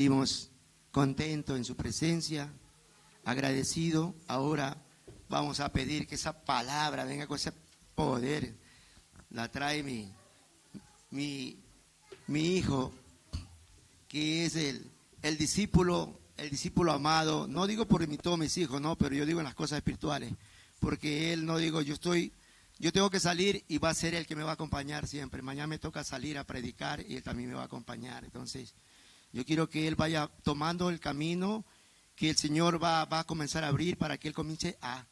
Vivimos contentos en su presencia, agradecido. Ahora vamos a pedir que esa palabra venga con ese poder. La trae mi hijo, que es el discípulo amado. No digo por todos mis hijos, no, pero yo digo en las cosas espirituales. Porque él no digo, yo tengo que salir y va a ser el que me va a acompañar siempre. Mañana me toca salir a predicar y él también me va a acompañar. Entonces, yo quiero que él vaya tomando el camino que el Señor va a comenzar a abrir para que él comience a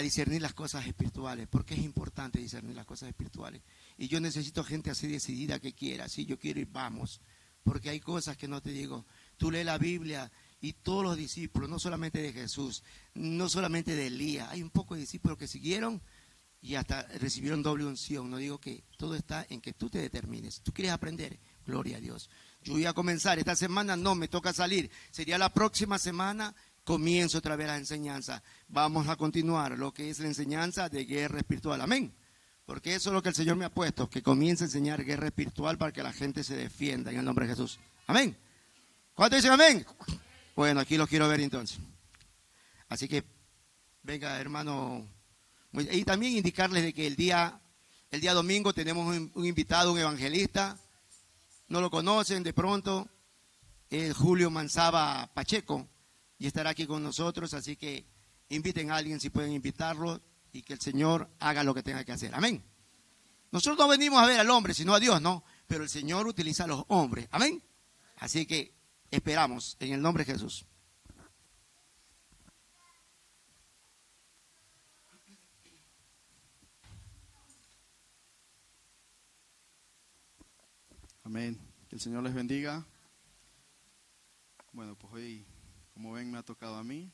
discernir las cosas espirituales, porque es importante discernir las cosas espirituales. Y yo necesito gente así decidida que quiera, sí, yo quiero ir, vamos, porque hay cosas que no te digo. Tú lees la Biblia y todos los discípulos, no solamente de Jesús, no solamente de Elías, hay un poco de discípulos que siguieron y hasta recibieron doble unción. No digo que todo está en que tú te determines. ¿Tú quieres aprender? Gloria a Dios. Yo voy a comenzar esta semana, no, me toca salir. Sería la próxima semana, comienzo otra vez la enseñanza. Vamos a continuar lo que es la enseñanza de guerra espiritual. Amén. Porque eso es lo que el Señor me ha puesto, que comience a enseñar guerra espiritual para que la gente se defienda en el nombre de Jesús. Amén. ¿Cuántos dicen amén? Bueno, aquí los quiero ver entonces. Así que, venga, hermano. Y también indicarles de que el día domingo tenemos un invitado, un evangelista. No lo conocen de pronto, es Julio Manzaba Pacheco, y estará aquí con nosotros, así que inviten a alguien si pueden invitarlo y que el Señor haga lo que tenga que hacer. Amén. Nosotros no venimos a ver al hombre, sino a Dios, ¿no? Pero el Señor utiliza a los hombres. Amén. Así que esperamos en el nombre de Jesús. Amén. Que el Señor les bendiga. Bueno, pues hoy, como ven, me ha tocado a mí.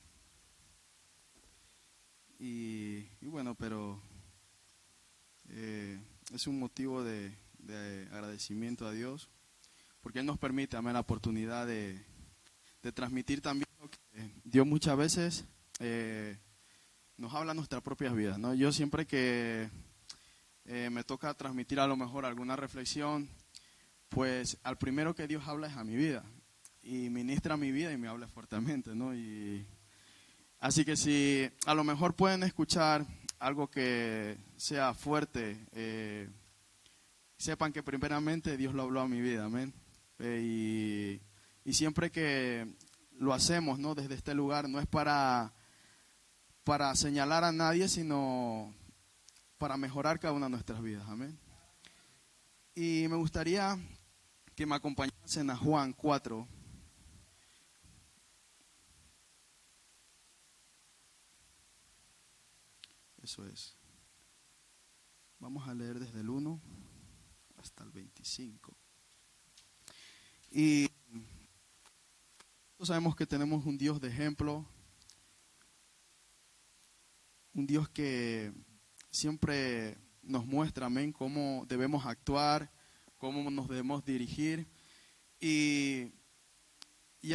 Y bueno, pero es un motivo de agradecimiento a Dios, porque Él nos permite, amén, la oportunidad de transmitir también lo que Dios muchas veces nos habla en nuestras propias vidas, ¿no? Yo siempre que me toca transmitir a lo mejor alguna reflexión, pues al primero que Dios habla es a mi vida, y ministra mi vida y me habla fuertemente, ¿no? Y así que si a lo mejor pueden escuchar algo que sea fuerte, sepan que primeramente Dios lo habló a mi vida, amén. Y siempre que lo hacemos, ¿no?, desde este lugar, no es para señalar a nadie, sino para mejorar cada una de nuestras vidas, amén. Y me gustaría que me acompañasen a Juan 4. Eso es. Vamos a leer desde el 1 hasta el 25. Y nosotros sabemos que tenemos un Dios de ejemplo, un Dios que siempre nos muestra, amén, cómo debemos actuar, cómo nos debemos dirigir. Y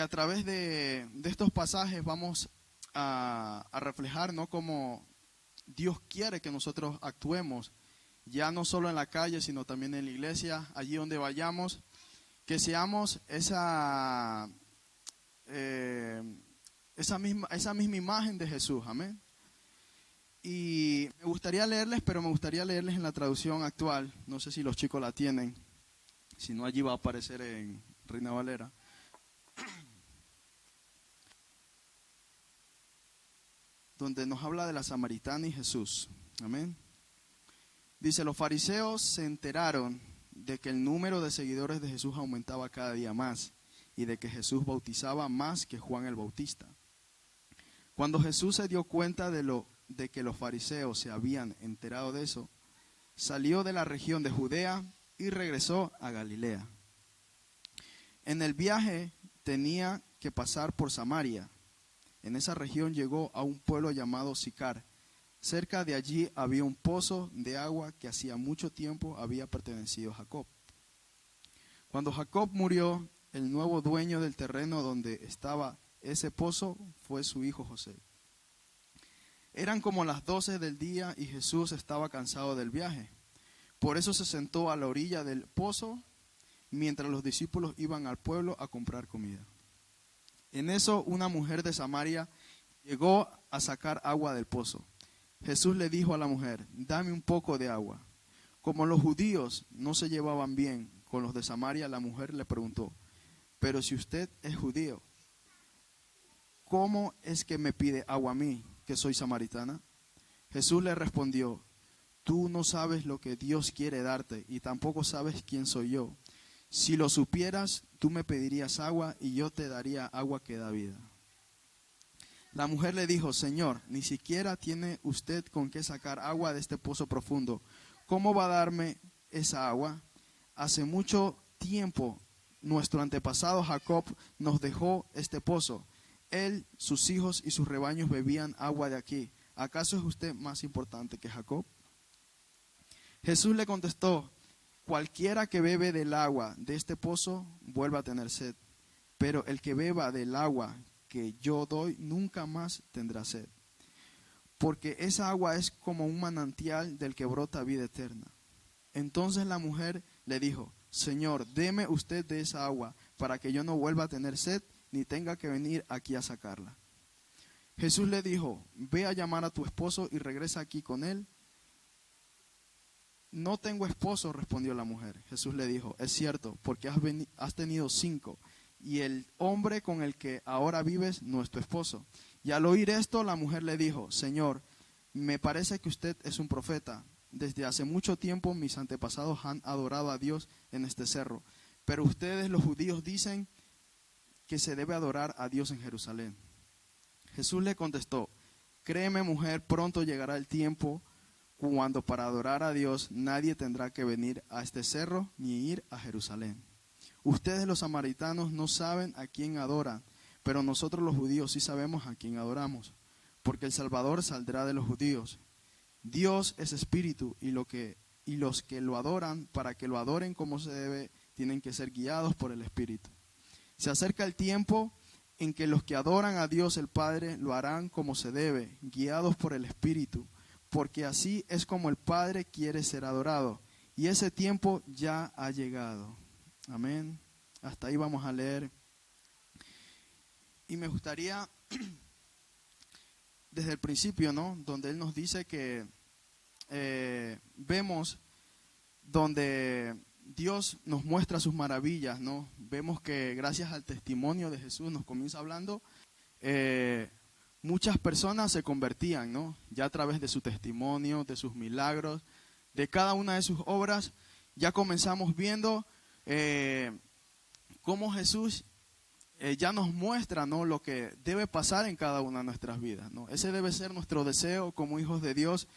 a través de estos pasajes vamos a reflejar, ¿no?, cómo Dios quiere que nosotros actuemos, ya no solo en la calle, sino también en la iglesia, allí donde vayamos, que seamos esa misma imagen de Jesús, amén. Y me gustaría leerles, pero me gustaría leerles en la traducción actual, no sé si los chicos la tienen, si no allí va a aparecer en Reina Valera. Donde nos habla de la samaritana y Jesús, amén. Dice, los fariseos se enteraron de que el número de seguidores de Jesús aumentaba cada día más y de que Jesús bautizaba más que Juan el Bautista. Cuando Jesús se dio cuenta de que los fariseos se habían enterado de eso, salió de la región de Judea y regresó a Galilea. En el viaje tenía que pasar por Samaria. En esa región llegó a un pueblo llamado Sicar. Cerca de allí había un pozo de agua que hacía mucho tiempo había pertenecido a Jacob. Cuando Jacob murió, el nuevo dueño del terreno donde estaba ese pozo fue su hijo José. Eran como las 12 del día y Jesús estaba cansado del viaje. Por eso se sentó a la orilla del pozo mientras los discípulos iban al pueblo a comprar comida. En eso una mujer de Samaria llegó a sacar agua del pozo. Jesús le dijo a la mujer, dame un poco de agua. Como los judíos no se llevaban bien con los de Samaria, la mujer le preguntó, pero si usted es judío, ¿cómo es que me pide agua a mí, que soy samaritana? Jesús le respondió, tú no sabes lo que Dios quiere darte y tampoco sabes quién soy yo. Si lo supieras, tú me pedirías agua y yo te daría agua que da vida. La mujer le dijo, Señor, ni siquiera tiene usted con qué sacar agua de este pozo profundo. ¿Cómo va a darme esa agua? Hace mucho tiempo nuestro antepasado Jacob nos dejó este pozo. Él, sus hijos y sus rebaños bebían agua de aquí. ¿Acaso es usted más importante que Jacob? Jesús le contestó, cualquiera que bebe del agua de este pozo vuelve a tener sed, pero el que beba del agua que yo doy nunca más tendrá sed, porque esa agua es como un manantial del que brota vida eterna. Entonces la mujer le dijo, Señor, deme usted de esa agua para que yo no vuelva a tener sed ni tenga que venir aquí a sacarla. Jesús le dijo, ve a llamar a tu esposo y regresa aquí con él. No tengo esposo, respondió la mujer. Jesús le dijo, es cierto, porque has tenido 5, y el hombre con el que ahora vives no es tu esposo. Y al oír esto, la mujer le dijo, Señor, me parece que usted es un profeta. Desde hace mucho tiempo mis antepasados han adorado a Dios en este cerro, pero ustedes los judíos dicen que se debe adorar a Dios en Jerusalén. Jesús le contestó, créeme mujer, pronto llegará el tiempo cuando para adorar a Dios nadie tendrá que venir a este cerro ni ir a Jerusalén. Ustedes los samaritanos no saben a quién adoran, pero nosotros los judíos sí sabemos a quién adoramos, porque el Salvador saldrá de los judíos. Dios es espíritu y los que lo adoran, para que lo adoren como se debe, tienen que ser guiados por el Espíritu. Se acerca el tiempo en que los que adoran a Dios el Padre lo harán como se debe, guiados por el Espíritu, porque así es como el Padre quiere ser adorado. Y ese tiempo ya ha llegado. Amén. Hasta ahí vamos a leer. Y me gustaría, desde el principio, ¿no? Donde Él nos dice que vemos donde Dios nos muestra sus maravillas, ¿no? Vemos que gracias al testimonio de Jesús, nos comienza hablando, muchas personas se convertían, ¿no? Ya a través de su testimonio, de sus milagros, de cada una de sus obras, ya comenzamos viendo cómo Jesús ya nos muestra, ¿no? Lo que debe pasar en cada una de nuestras vidas, ¿no? Ese debe ser nuestro deseo como hijos de Dios,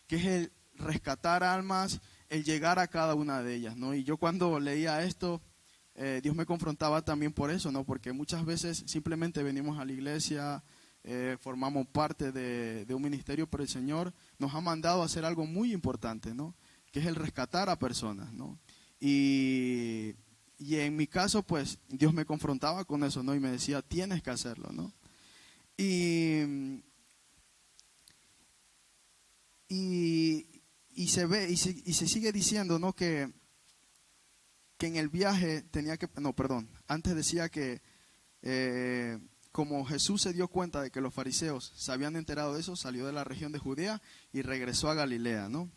que es el rescatar almas, el llegar a cada una de ellas, ¿no? Y yo cuando leía esto, Dios me confrontaba también por eso, ¿no? Porque muchas veces simplemente venimos a la iglesia, formamos parte de un ministerio, pero el Señor nos ha mandado a hacer algo muy importante, ¿no? Que es el rescatar a personas, ¿no? Y en mi caso, pues, Dios me confrontaba con eso, ¿no? Y me decía, tienes que hacerlo, ¿no? Y se ve, y se sigue diciendo, ¿no? Que en el viaje tenía que, no, perdón, antes decía que como Jesús se dio cuenta de que los fariseos se habían enterado de eso, salió de la región de Judea y regresó a Galilea, ¿no?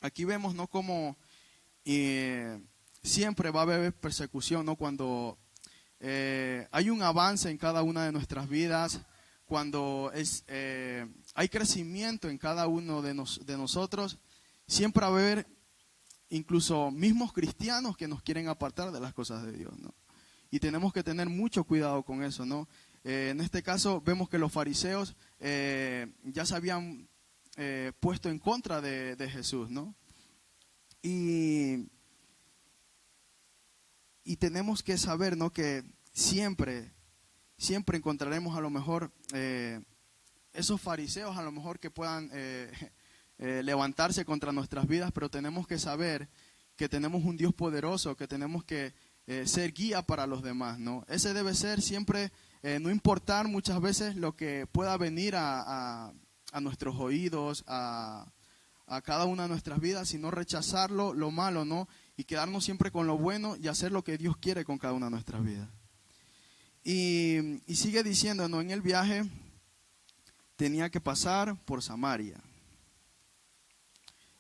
Aquí vemos, ¿no? Como siempre va a haber persecución, ¿no? Cuando hay un avance en cada una de nuestras vidas, cuando hay crecimiento en cada uno de nosotros, siempre va a haber incluso mismos cristianos que nos quieren apartar de las cosas de Dios, ¿no? Y tenemos que tener mucho cuidado con eso, ¿no? En este caso vemos que los fariseos ya se habían puesto en contra de Jesús, ¿no? Y tenemos que saber, ¿no? Que siempre encontraremos a lo mejor esos fariseos a lo mejor que puedan levantarse contra nuestras vidas, pero tenemos que saber que tenemos un Dios poderoso, que tenemos que ser guía para los demás, ¿no? Ese debe ser siempre, no importar muchas veces lo que pueda venir a nuestros oídos, a cada una de nuestras vidas, sino rechazarlo, lo malo, ¿no? Y quedarnos siempre con lo bueno y hacer lo que Dios quiere con cada una de nuestras vidas. Y Y sigue diciendo, ¿no? En el viaje tenía que pasar por Samaria.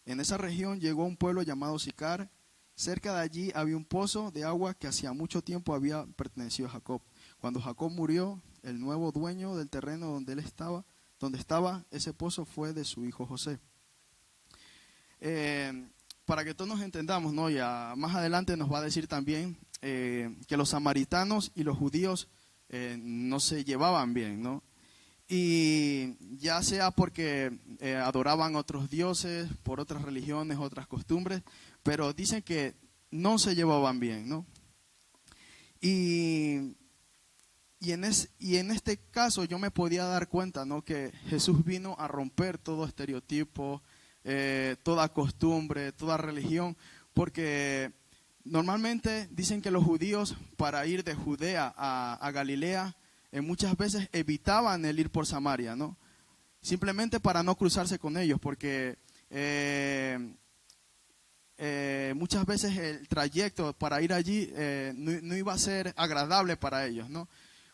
En esa región llegó a un pueblo llamado Sicar. Cerca de allí había un pozo de agua que hacía mucho tiempo había pertenecido a Jacob. Cuando Jacob murió, el nuevo dueño del terreno donde estaba, ese pozo fue de su hijo José. Para que todos nos entendamos, ¿no? Ya más adelante nos va a decir también que los samaritanos y los judíos no se llevaban bien, ¿no? Y ya sea porque adoraban otros dioses, por otras religiones, otras costumbres, pero dicen que no se llevaban bien, ¿no? Y en este caso yo me podía dar cuenta, ¿no? Que Jesús vino a romper todo estereotipo, toda costumbre, toda religión, porque normalmente dicen que los judíos para ir de Judea a Galilea muchas veces evitaban el ir por Samaria, ¿no? Simplemente para no cruzarse con ellos, porque muchas veces el trayecto para ir allí no iba a ser agradable para ellos, ¿no?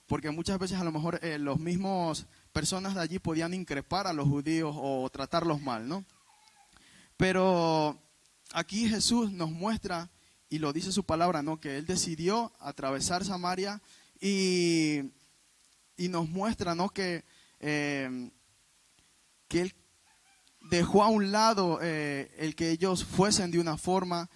Porque muchas veces a lo mejor los mismos personas de allí podían increpar a los judíos o tratarlos mal, ¿no? Pero aquí Jesús nos muestra, y lo dice su palabra, ¿no? Que Él decidió atravesar Samaria y nos muestra, ¿no? Que Él dejó a un lado el que ellos fuesen de una forma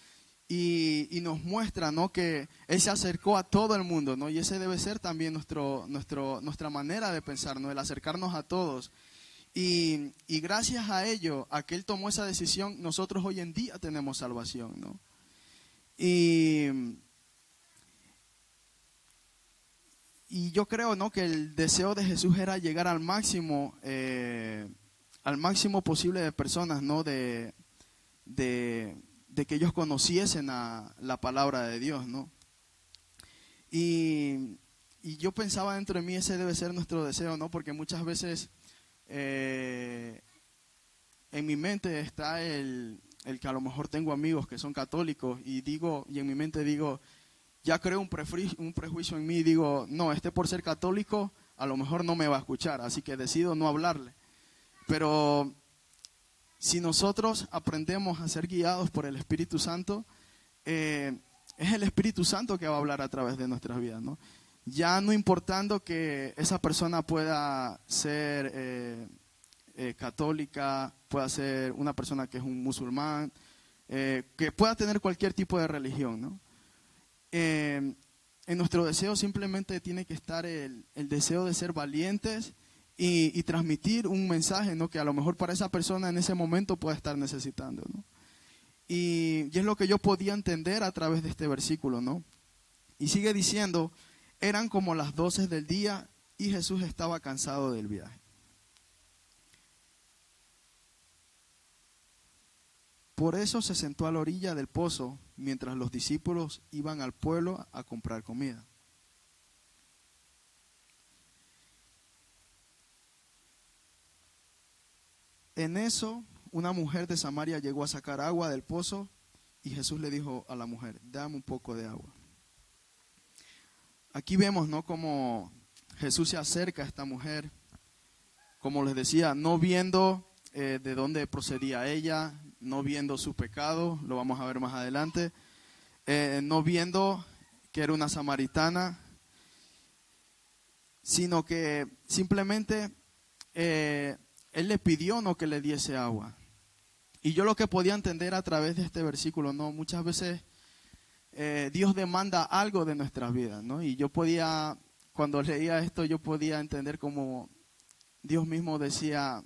y nos muestra, ¿no? Que Él se acercó a todo el mundo, ¿no? Y ese debe ser también nuestra manera de pensar, ¿no? El acercarnos a todos. Y gracias a ello, a que Él tomó esa decisión, nosotros hoy en día tenemos salvación, ¿no? Y yo creo, ¿no? Que el deseo de Jesús era llegar al máximo posible de personas, ¿no? De que ellos conociesen la palabra de Dios, ¿no? Y yo pensaba dentro de mí, ese debe ser nuestro deseo, ¿no? Porque muchas veces en mi mente está el que a lo mejor tengo amigos que son católicos y en mi mente digo, ya creo un prejuicio en mí y digo, no, por ser católico a lo mejor no me va a escuchar, así que decido no hablarle. Pero si nosotros aprendemos a ser guiados por el Espíritu Santo, es el Espíritu Santo que va a hablar a través de nuestras vidas, ¿no? Ya no importando que esa persona pueda ser católica, pueda ser una persona que es un musulmán, que pueda tener cualquier tipo de religión, ¿no? En nuestro deseo simplemente tiene que estar el deseo de ser valientes y transmitir un mensaje, ¿no? Que a lo mejor para esa persona en ese momento pueda estar necesitando, ¿no? Y es lo que yo podía entender a través de este versículo, ¿no? Y sigue diciendo, eran como las 12 del día y Jesús estaba cansado del viaje. Por eso se sentó a la orilla del pozo mientras los discípulos iban al pueblo a comprar comida. En eso, una mujer de Samaria llegó a sacar agua del pozo y Jesús le dijo a la mujer, dame un poco de agua. Aquí vemos, ¿no? Cómo Jesús se acerca a esta mujer, como les decía, no viendo de dónde procedía ella, no viendo su pecado, lo vamos a ver más adelante, no viendo que era una samaritana, sino que simplemente Él le pidió, no, que le diese agua. Y yo lo que podía entender a través de este versículo, ¿no? Muchas veces Dios demanda algo de nuestras vidas, ¿no? Y yo podía, cuando leía esto, yo podía entender como Dios mismo decía,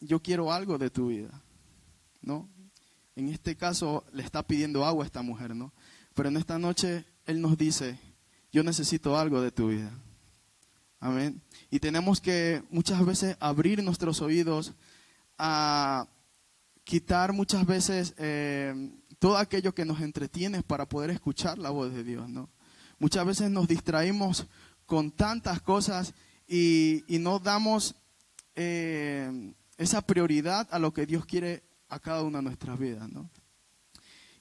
yo quiero algo de tu vida, ¿no? En este caso le está pidiendo agua a esta mujer, ¿no? Pero en esta noche Él nos dice, yo necesito algo de tu vida. Amén. Y tenemos que muchas veces abrir nuestros oídos a quitar muchas veces todo aquello que nos entretiene para poder escuchar la voz de Dios, ¿no? Muchas veces nos distraímos con tantas cosas y no damos esa prioridad a lo que Dios quiere a cada una de nuestras vidas, ¿no?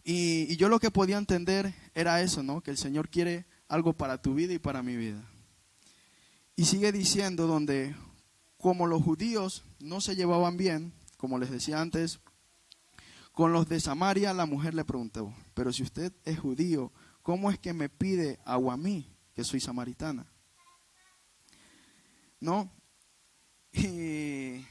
Y yo lo que podía entender era eso, ¿no? Que el Señor quiere algo para tu vida y para mi vida. Y sigue diciendo donde, como los judíos no se llevaban bien, como les decía antes, con los de Samaria, la mujer le preguntó, pero si usted es judío, ¿cómo es que me pide agua a mí, que soy samaritana? ¿No? Y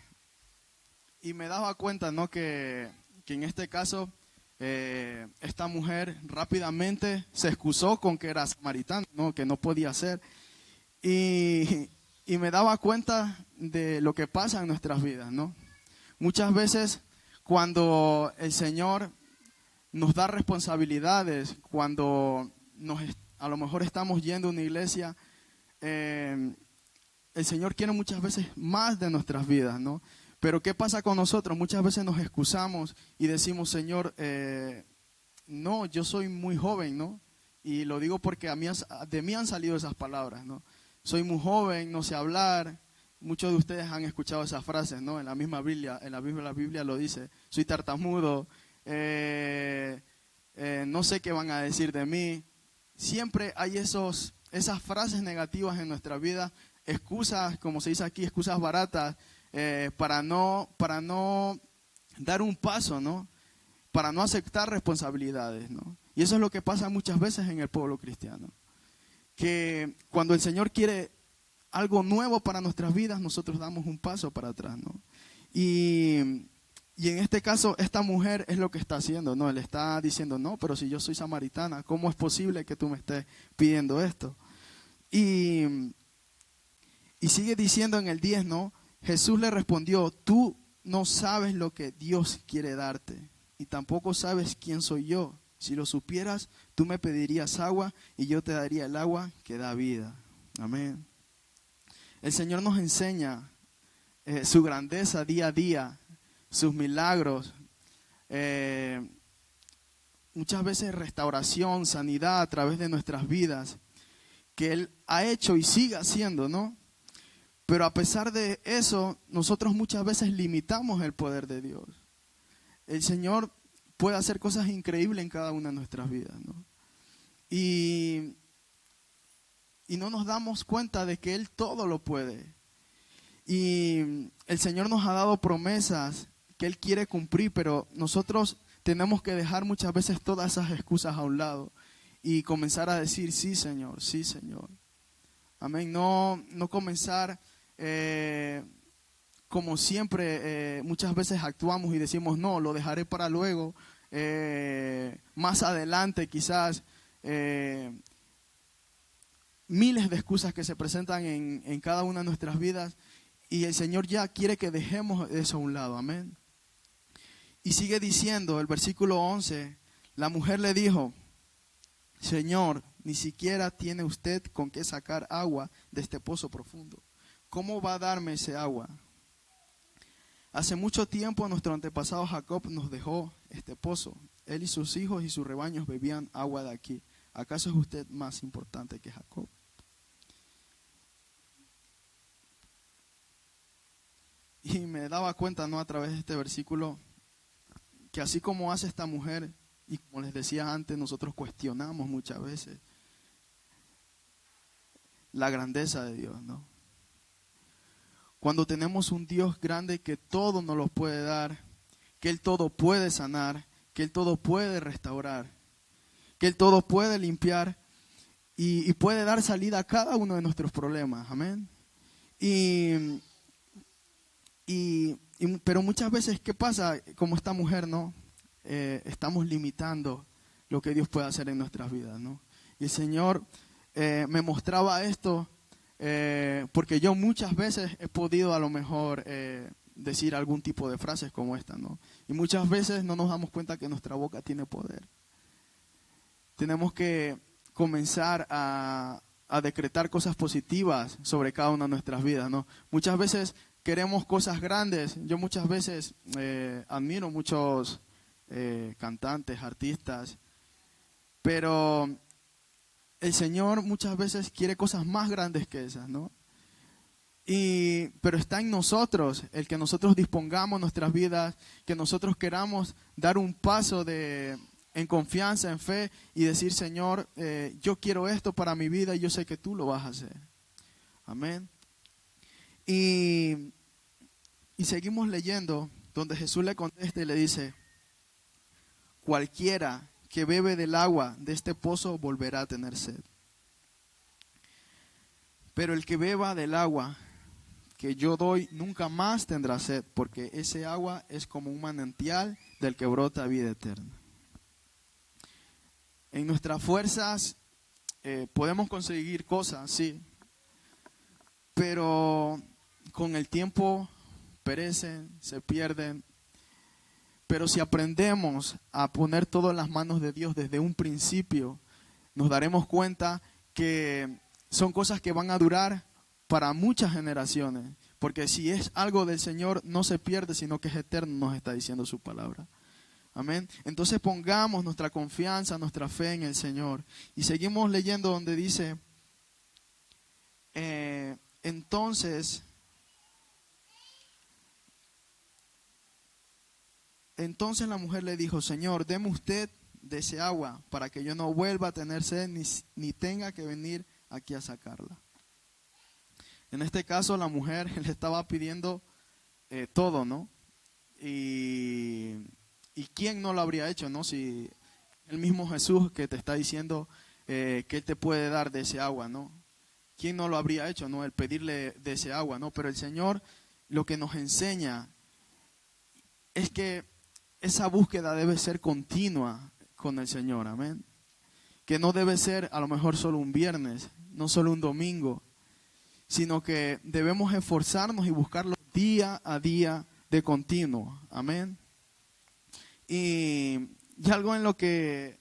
me daba cuenta, ¿no?, que en este caso esta mujer rápidamente se excusó con que era samaritana, ¿no?, que no podía ser. Y me daba cuenta de lo que pasa en nuestras vidas, ¿no? Muchas veces cuando el Señor nos da responsabilidades, cuando a lo mejor estamos yendo a una iglesia, el Señor quiere muchas veces más de nuestras vidas, ¿no? Pero ¿qué pasa con nosotros? Muchas veces nos excusamos y decimos, Señor, no, yo soy muy joven, ¿no? Y lo digo porque de mí han salido esas palabras, ¿no? Soy muy joven, no sé hablar. Muchos de ustedes han escuchado esas frases, ¿no? En la misma Biblia, la Biblia lo dice. Soy tartamudo, no sé qué van a decir de mí. Siempre hay esas frases negativas en nuestra vida, excusas, como se dice aquí, excusas baratas, para no dar un paso, ¿no? Para no aceptar responsabilidades, ¿no? Y eso es lo que pasa muchas veces en el pueblo cristiano. Que cuando el Señor quiere algo nuevo para nuestras vidas, nosotros damos un paso para atrás, ¿no? Y en este caso, esta mujer es lo que está haciendo, ¿no? Le está diciendo, no, pero si yo soy samaritana, ¿cómo es posible que tú me estés pidiendo esto? Y sigue diciendo en el 10, ¿no? Jesús le respondió, tú no sabes lo que Dios quiere darte y tampoco sabes quién soy yo. Si lo supieras, tú me pedirías agua y yo te daría el agua que da vida. Amén. El Señor nos enseña su grandeza día a día, sus milagros, muchas veces restauración, sanidad a través de nuestras vidas, que Él ha hecho y sigue haciendo, ¿no? Pero a pesar de eso, nosotros muchas veces limitamos el poder de Dios. El Señor puede hacer cosas increíbles en cada una de nuestras vidas, ¿no? Y no nos damos cuenta de que Él todo lo puede. Y el Señor nos ha dado promesas que Él quiere cumplir, pero nosotros tenemos que dejar muchas veces todas esas excusas a un lado y comenzar a decir, sí, Señor, sí, Señor. Amén. No comenzar como siempre muchas veces actuamos y decimos, no, lo dejaré para luego, más adelante quizás. Miles de excusas que se presentan en cada una de nuestras vidas y el Señor ya quiere que dejemos eso a un lado, amén. Y sigue diciendo el versículo 11, la mujer le dijo, Señor, ni siquiera tiene usted con qué sacar agua de este pozo profundo. ¿Cómo va a darme ese agua? Hace mucho tiempo nuestro antepasado Jacob nos dejó este pozo. Él y sus hijos y sus rebaños bebían agua de aquí. ¿Acaso es usted más importante que Jacob? Y me daba cuenta, ¿no?, a través de este versículo, que así como hace esta mujer, y como les decía antes, nosotros cuestionamos muchas veces la grandeza de Dios, ¿no? Cuando tenemos un Dios grande que todo nos lo puede dar, que Él todo puede sanar, que Él todo puede restaurar, que Él todo puede limpiar y puede dar salida a cada uno de nuestros problemas, amén. Pero muchas veces, ¿qué pasa? Como esta mujer, ¿no? Estamos limitando lo que Dios puede hacer en nuestras vidas, ¿no? Y el Señor me mostraba esto porque yo muchas veces he podido a lo mejor decir algún tipo de frases como esta, ¿no? Y muchas veces no nos damos cuenta que nuestra boca tiene poder. Tenemos que comenzar a decretar cosas positivas sobre cada una de nuestras vidas, ¿no? Muchas veces queremos cosas grandes. Yo muchas veces admiro muchos cantantes, artistas, pero el Señor muchas veces quiere cosas más grandes que esas, ¿no? Pero está en nosotros el que nosotros dispongamos nuestras vidas, que nosotros queramos dar un paso en confianza, en fe y decir, Señor, yo quiero esto para mi vida y yo sé que tú lo vas a hacer. Amén. Y seguimos leyendo, donde Jesús le contesta y le dice: cualquiera que bebe del agua de este pozo volverá a tener sed. Pero el que beba del agua que yo doy nunca más tendrá sed, porque ese agua es como un manantial del que brota vida eterna. En nuestras fuerzas podemos conseguir cosas, sí, pero con el tiempo perecen, se pierden. Pero si aprendemos a poner todo en las manos de Dios desde un principio, nos daremos cuenta que son cosas que van a durar para muchas generaciones. Porque si es algo del Señor, no se pierde, sino que es eterno, nos está diciendo su palabra. Amén. Entonces pongamos nuestra confianza, nuestra fe en el Señor. Y seguimos leyendo donde dice, entonces la mujer le dijo: Señor, deme usted de ese agua para que yo no vuelva a tener sed ni tenga que venir aquí a sacarla. En este caso la mujer le estaba pidiendo todo, ¿no? Y ¿quién no lo habría hecho, no? Si el mismo Jesús que te está diciendo que Él te puede dar de ese agua, ¿no? ¿Quién no lo habría hecho, no? El pedirle de ese agua, ¿no? Pero el Señor lo que nos enseña es que esa búsqueda debe ser continua con el Señor, amén. Que no debe ser a lo mejor solo un viernes, no solo un domingo, sino que debemos esforzarnos y buscarlo día a día de continuo, amén. Y algo en lo que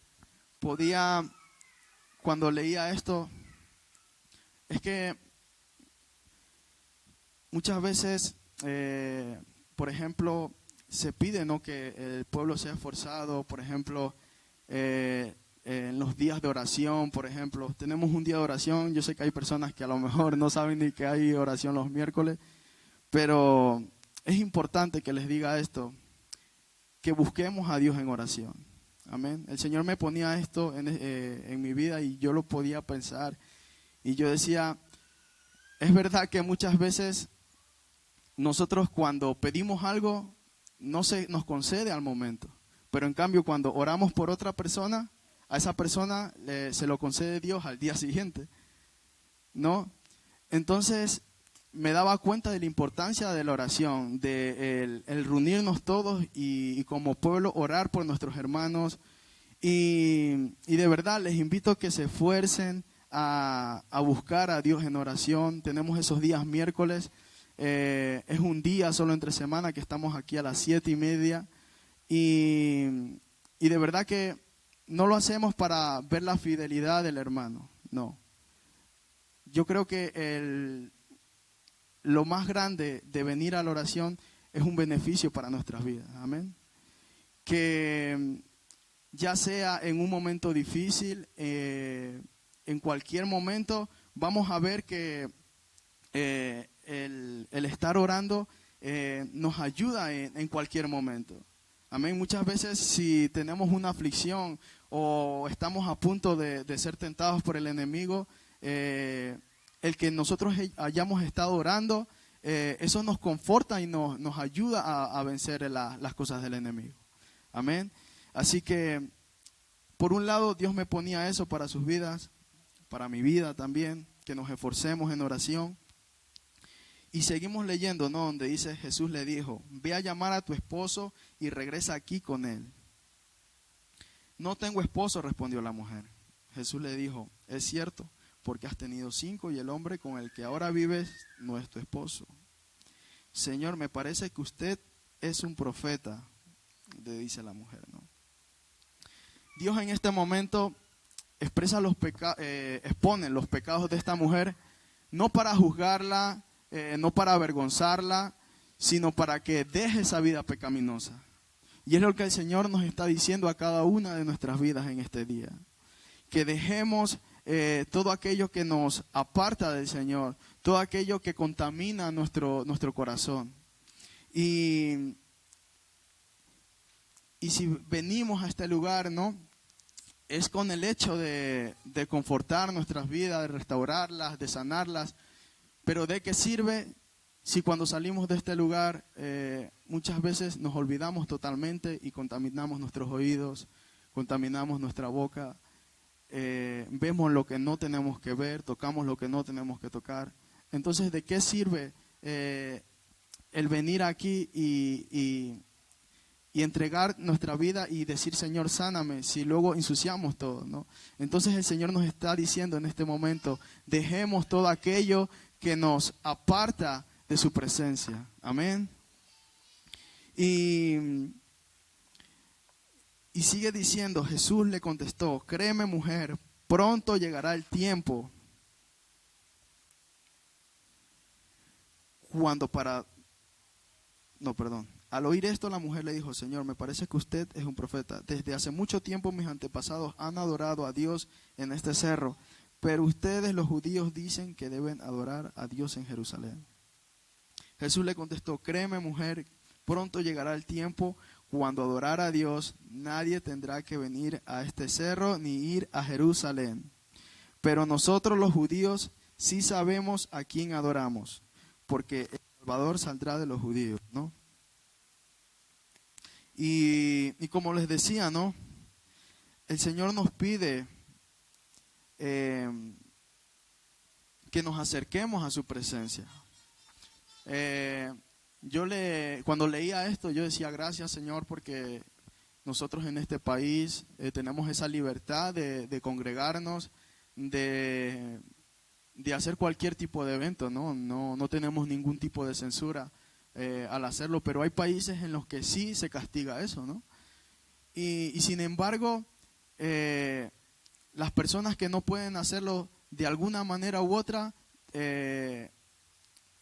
podía, cuando leía esto, es que muchas veces, por ejemplo, se pide, ¿no?, que el pueblo sea esforzado, por ejemplo, en los días de oración, por ejemplo. Tenemos un día de oración, yo sé que hay personas que a lo mejor no saben ni que hay oración los miércoles, pero es importante que les diga esto, que busquemos a Dios en oración. Amén. El Señor me ponía esto en mi vida y yo lo podía pensar. Y yo decía, es verdad que muchas veces nosotros cuando pedimos algo, no se nos concede al momento. Pero en cambio, cuando oramos por otra persona, a esa persona se lo concede Dios al día siguiente, ¿no? Entonces, me daba cuenta de la importancia de la oración, de el reunirnos todos y como pueblo orar por nuestros hermanos. Y de verdad les invito a que se esfuercen a buscar a Dios en oración. Tenemos esos días miércoles. Es un día solo entre semana que estamos aquí a las 7:30 y de verdad que no lo hacemos para ver la fidelidad del hermano, no. Yo creo que lo más grande de venir a la oración es un beneficio para nuestras vidas, amén. Que ya sea en un momento difícil, en cualquier momento, vamos a ver que el estar orando nos ayuda en cualquier momento. Amén. Muchas veces si tenemos una aflicción o estamos a punto de ser tentados por el enemigo, el que nosotros hayamos estado orando, eso nos conforta y nos ayuda a vencer las cosas del enemigo. Amén. Así que, por un lado, Dios me ponía eso para sus vidas, para mi vida también, que nos esforcemos en oración. Y seguimos leyendo, ¿no?, donde dice, Jesús le dijo, ve a llamar a tu esposo y regresa aquí con él. No tengo esposo, respondió la mujer. Jesús le dijo, es cierto, porque has tenido 5 y el hombre con el que ahora vives no es tu esposo. Señor, me parece que usted es un profeta, le dice la mujer, ¿no? Dios en este momento expresa expone los pecados de esta mujer, no para juzgarla, no para avergonzarla, sino para que deje esa vida pecaminosa. Y es lo que el Señor nos está diciendo a cada una de nuestras vidas en este día. Que dejemos todo aquello que nos aparta del Señor, todo aquello que contamina nuestro corazón. Y si venimos a este lugar, ¿no?, es con el hecho de confortar nuestras vidas, de restaurarlas, de sanarlas. Pero ¿de qué sirve si cuando salimos de este lugar muchas veces nos olvidamos totalmente y contaminamos nuestros oídos, contaminamos nuestra boca, vemos lo que no tenemos que ver, tocamos lo que no tenemos que tocar? Entonces, ¿de qué sirve el venir aquí y entregar nuestra vida y decir, Señor, sáname, si luego ensuciamos todo, ¿no? Entonces el Señor nos está diciendo en este momento, dejemos todo aquello que nos aparta de su presencia. Amén. Y sigue diciendo, Jesús le contestó, créeme, mujer, pronto llegará el tiempo Al oír esto, la mujer le dijo, Señor, me parece que usted es un profeta. Desde hace mucho tiempo mis antepasados han adorado a Dios en este cerro, pero ustedes, los judíos, dicen que deben adorar a Dios en Jerusalén. Jesús le contestó, créeme, mujer, pronto llegará el tiempo cuando adorar a Dios nadie tendrá que venir a este cerro ni ir a Jerusalén. Pero nosotros los judíos sí sabemos a quién adoramos, porque el Salvador saldrá de los judíos, ¿no? Y como les decía, ¿no? El Señor nos pide que nos acerquemos a su presencia. Cuando leía esto, yo decía, gracias, Señor, porque nosotros en este país tenemos esa libertad de congregarnos, de hacer cualquier tipo de evento, ¿no? No tenemos ningún tipo de censura al hacerlo, pero hay países en los que sí se castiga eso, ¿no? Y sin embargo, las personas que no pueden hacerlo de alguna manera u otra,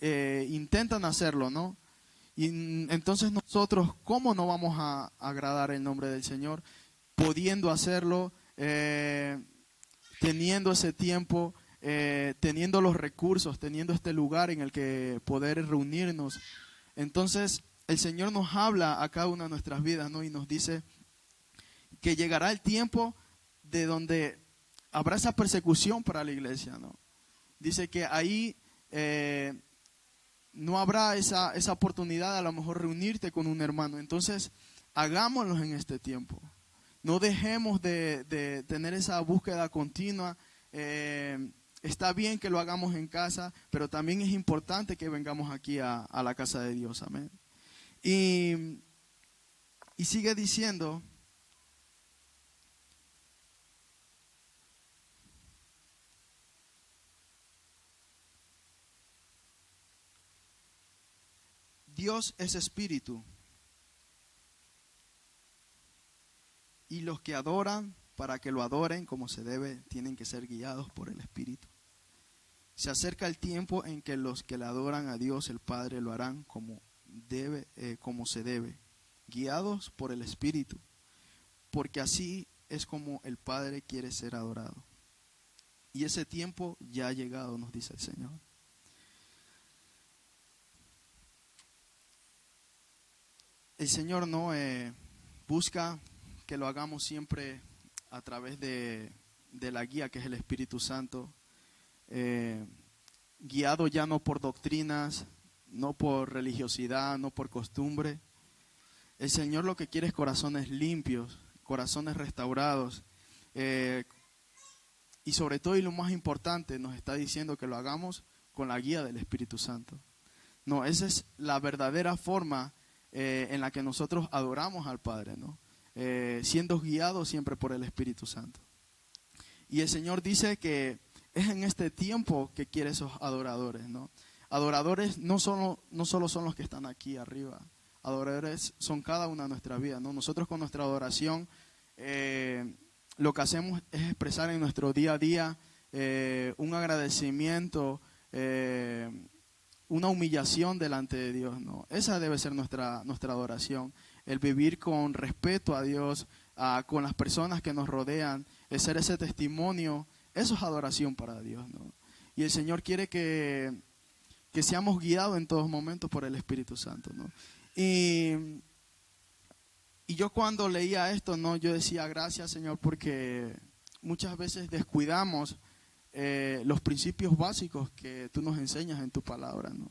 intentan hacerlo, ¿no? Y entonces nosotros, ¿cómo no vamos a agradar el nombre del Señor? Pudiendo hacerlo, teniendo ese tiempo, teniendo los recursos, teniendo este lugar en el que poder reunirnos. Entonces el Señor nos habla a cada una de nuestras vidas, ¿no? Y nos dice que llegará el tiempo de donde habrá esa persecución para la iglesia, ¿no? Dice que ahí no habrá esa oportunidad a lo mejor reunirte con un hermano. Entonces hagámoslo en este tiempo. No dejemos de tener esa búsqueda continua. Está bien que lo hagamos en casa, pero también es importante que vengamos aquí a la casa de Dios. Amén. Y sigue diciendo, Dios es espíritu, y los que adoran, para que lo adoren como se debe, tienen que ser guiados por el Espíritu. Se acerca el tiempo en que los que le adoran a Dios el Padre lo harán como se debe, guiados por el Espíritu, porque así es como el Padre quiere ser adorado. Y ese tiempo ya ha llegado, nos dice el Señor. El Señor no busca que lo hagamos siempre a través de la guía que es el Espíritu Santo, guiado ya no por doctrinas, no por religiosidad, no por costumbre. El Señor lo que quiere es corazones limpios, corazones restaurados, y sobre todo, y lo más importante, nos está diciendo que lo hagamos con la guía del Espíritu Santo. No, esa es la verdadera forma en la que nosotros adoramos al Padre, ¿no? Siendo guiados siempre por el Espíritu Santo. Y el Señor dice que es en este tiempo que quiere esos adoradores, ¿no? Adoradores no solo son los que están aquí arriba, adoradores son cada una de nuestras vidas, ¿no? Nosotros con nuestra adoración lo que hacemos es expresar en nuestro día a día un agradecimiento, una humillación delante de Dios, ¿no? Esa debe ser nuestra adoración, el vivir con respeto a Dios, con las personas que nos rodean, el ser ese testimonio. Eso es adoración para Dios, ¿no? Y el Señor quiere que seamos guiados en todos momentos por el Espíritu Santo, ¿no? Y yo cuando leía esto, ¿no? Yo decía, gracias, Señor, porque muchas veces descuidamos los principios básicos que tú nos enseñas en tu palabra, ¿no?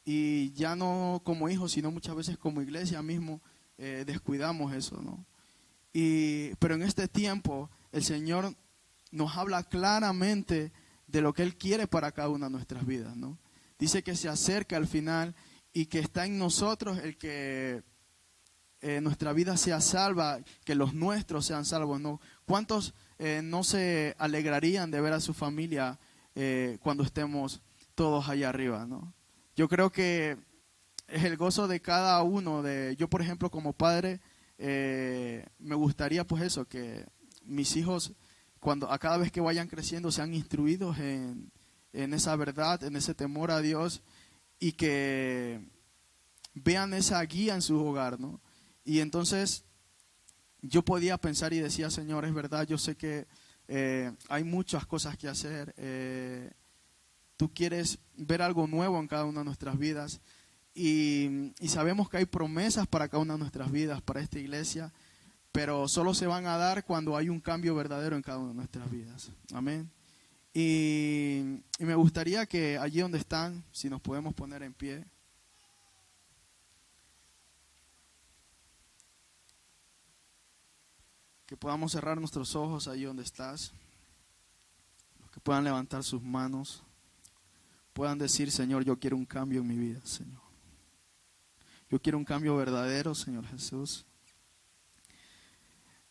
y ya no como hijos, sino muchas veces como iglesia mismo descuidamos eso, ¿no? Pero en este tiempo el Señor nos habla claramente de lo que Él quiere para cada una de nuestras vidas, ¿no? Dice que se acerca al final y que está en nosotros el que nuestra vida sea salva, que los nuestros sean salvos, ¿no? ¿Cuántos no se alegrarían de ver a su familia cuando estemos todos allá arriba, ¿no? Yo creo que es el gozo de cada uno. Yo, por ejemplo, como padre, me gustaría pues eso, que mis hijos, a cada vez que vayan creciendo, sean instruidos en esa verdad, en ese temor a Dios, y que vean esa guía en su hogar, ¿no? Y entonces yo podía pensar y decía, Señor, es verdad, yo sé que hay muchas cosas que hacer. Tú quieres ver algo nuevo en cada una de nuestras vidas. Y sabemos que hay promesas para cada una de nuestras vidas, para esta iglesia, pero solo se van a dar cuando hay un cambio verdadero en cada una de nuestras vidas. Amén. Y me gustaría que allí donde están, si nos podemos poner en pie. Que podamos cerrar nuestros ojos allí donde estás. Los que puedan levantar sus manos, puedan decir, Señor, yo quiero un cambio en mi vida, Señor. Yo quiero un cambio verdadero, Señor Jesús.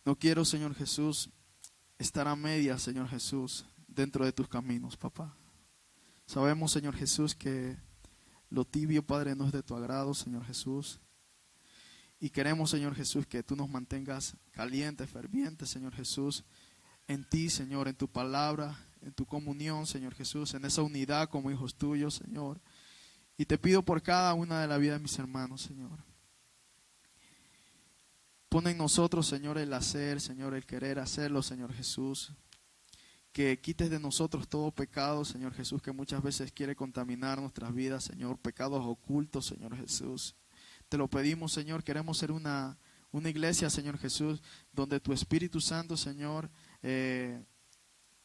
No quiero, Señor Jesús, estar a medias, Señor Jesús, dentro de tus caminos, papá. Sabemos, Señor Jesús, que lo tibio, Padre, no es de tu agrado, Señor Jesús. Y queremos, Señor Jesús, que tú nos mantengas calientes, fervientes, Señor Jesús, en ti, Señor, en tu palabra, en tu comunión, Señor Jesús, en esa unidad como hijos tuyos, Señor. Y te pido por cada una de la vida de mis hermanos, Señor. Pon en nosotros, Señor, el hacer, Señor, el querer hacerlo, Señor Jesús. Que quites de nosotros todo pecado, Señor Jesús, que muchas veces quiere contaminar nuestras vidas, Señor. Pecados ocultos, Señor Jesús. Te lo pedimos, Señor. Queremos ser una iglesia, Señor Jesús, donde tu Espíritu Santo, Señor,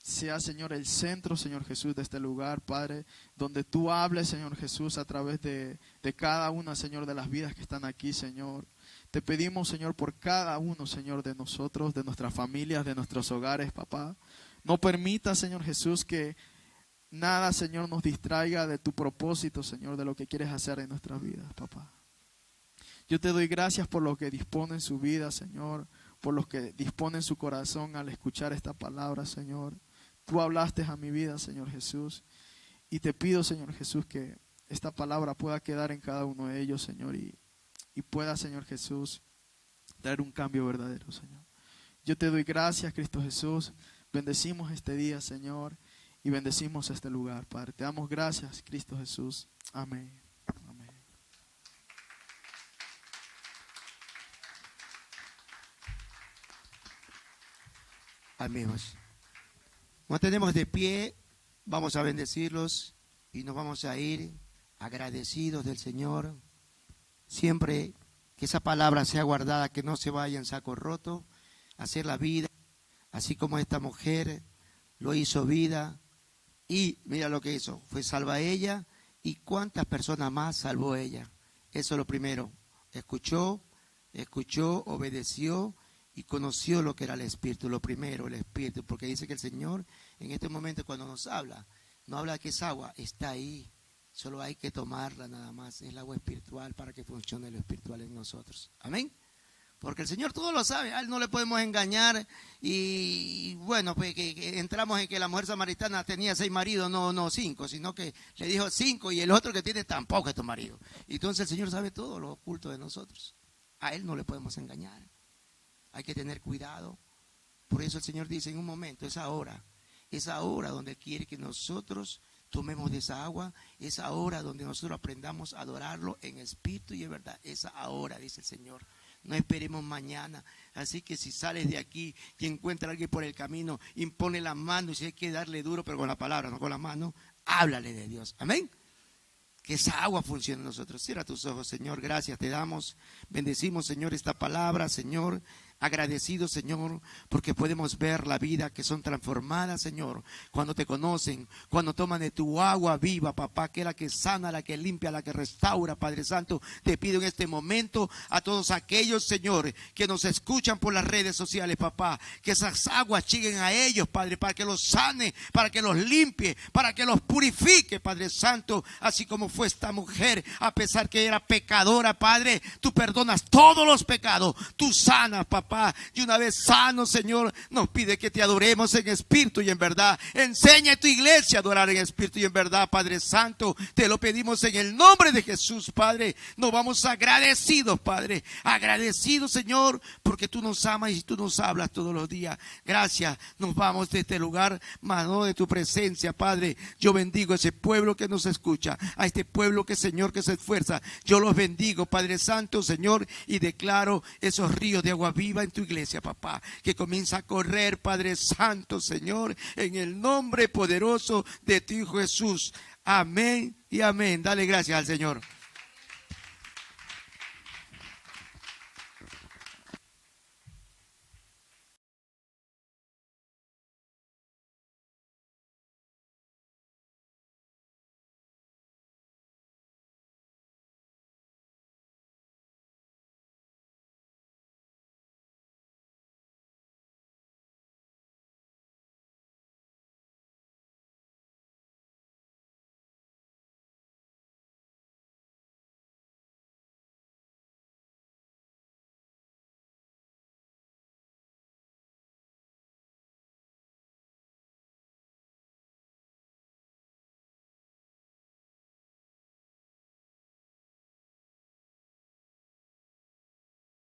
sea, Señor, el centro, Señor Jesús, de este lugar, Padre, donde tú hables, Señor Jesús, a través de cada una, Señor, de las vidas que están aquí, Señor. Te pedimos, Señor, por cada uno, Señor, de nosotros, de nuestras familias, de nuestros hogares, papá. No permita, Señor Jesús, que nada, Señor, nos distraiga de tu propósito, Señor, de lo que quieres hacer en nuestras vidas, papá. Yo te doy gracias por lo que dispone en su vida, Señor, por lo que dispone en su corazón al escuchar esta palabra, Señor. Tú hablaste a mi vida, Señor Jesús, y te pido, Señor Jesús, que esta palabra pueda quedar en cada uno de ellos, Señor, y pueda, Señor Jesús, traer un cambio verdadero, Señor. Yo te doy gracias, Cristo Jesús. Bendecimos este día, Señor, y bendecimos este lugar, Padre. Te damos gracias, Cristo Jesús. Amén. Amén. Amigos, nos tenemos de pie, vamos a bendecirlos y nos vamos a ir agradecidos del Señor. Siempre que esa palabra sea guardada, que no se vaya en saco roto, hacer la vida, así como esta mujer lo hizo vida. Y mira lo que hizo, fue salva ella y cuántas personas más salvó ella. Eso es lo primero, escuchó, obedeció y conoció lo que era el Espíritu, lo primero, el Espíritu, porque dice que el Señor en este momento cuando nos habla, no habla de que es agua, está ahí, solo hay que tomarla nada más, es el agua espiritual para que funcione lo espiritual en nosotros. Amén. Porque el Señor todo lo sabe, a Él no le podemos engañar y bueno, pues que entramos en que la mujer samaritana tenía 6 maridos, no 5, sino que le dijo 5 y el otro que tiene tampoco es tu marido. Entonces el Señor sabe todo lo oculto de nosotros, a Él no le podemos engañar. Hay que tener cuidado. Por eso el Señor dice en un momento, es ahora donde quiere que nosotros tomemos de esa agua, es ahora donde nosotros aprendamos a adorarlo en espíritu y en verdad. Es ahora, dice el Señor. No esperemos mañana. Así que si sales de aquí y encuentras a alguien por el camino, impone la mano y si hay que darle duro, pero con la palabra, no con la mano, háblale de Dios. Amén. Que esa agua funcione en nosotros. Cierra tus ojos, Señor. Gracias te damos. Bendecimos, Señor, esta palabra, Señor. Agradecidos, Señor, porque podemos ver la vida que son transformadas, Señor, cuando te conocen, cuando toman de tu agua viva, papá, que es la que sana, la que limpia, la que restaura, Padre Santo. Te pido en este momento a todos aquellos, Señor, que nos escuchan por las redes sociales, papá, que esas aguas lleguen a ellos, Padre, para que los sane, para que los limpie, para que los purifique, Padre Santo, así como fue esta mujer, a pesar que era pecadora, Padre, tú perdonas todos los pecados, tú sanas, papá. Y una vez sano, Señor, nos pide que te adoremos en espíritu y en verdad. Enseña a tu iglesia a adorar en espíritu y en verdad, Padre Santo. Te lo pedimos en el nombre de Jesús, Padre. Nos vamos agradecidos, Padre. Agradecidos, Señor, porque tú nos amas y tú nos hablas todos los días. Gracias. Nos vamos de este lugar, mas no de tu presencia, Padre. Yo bendigo a ese pueblo que nos escucha, a este pueblo que, Señor, que se esfuerza. Yo los bendigo, Padre Santo, Señor, y declaro esos ríos de agua viva en tu iglesia, papá, que comienza a correr, Padre Santo, Señor, en el nombre poderoso de tu Hijo Jesús. Amén y amén. Dale gracias al Señor.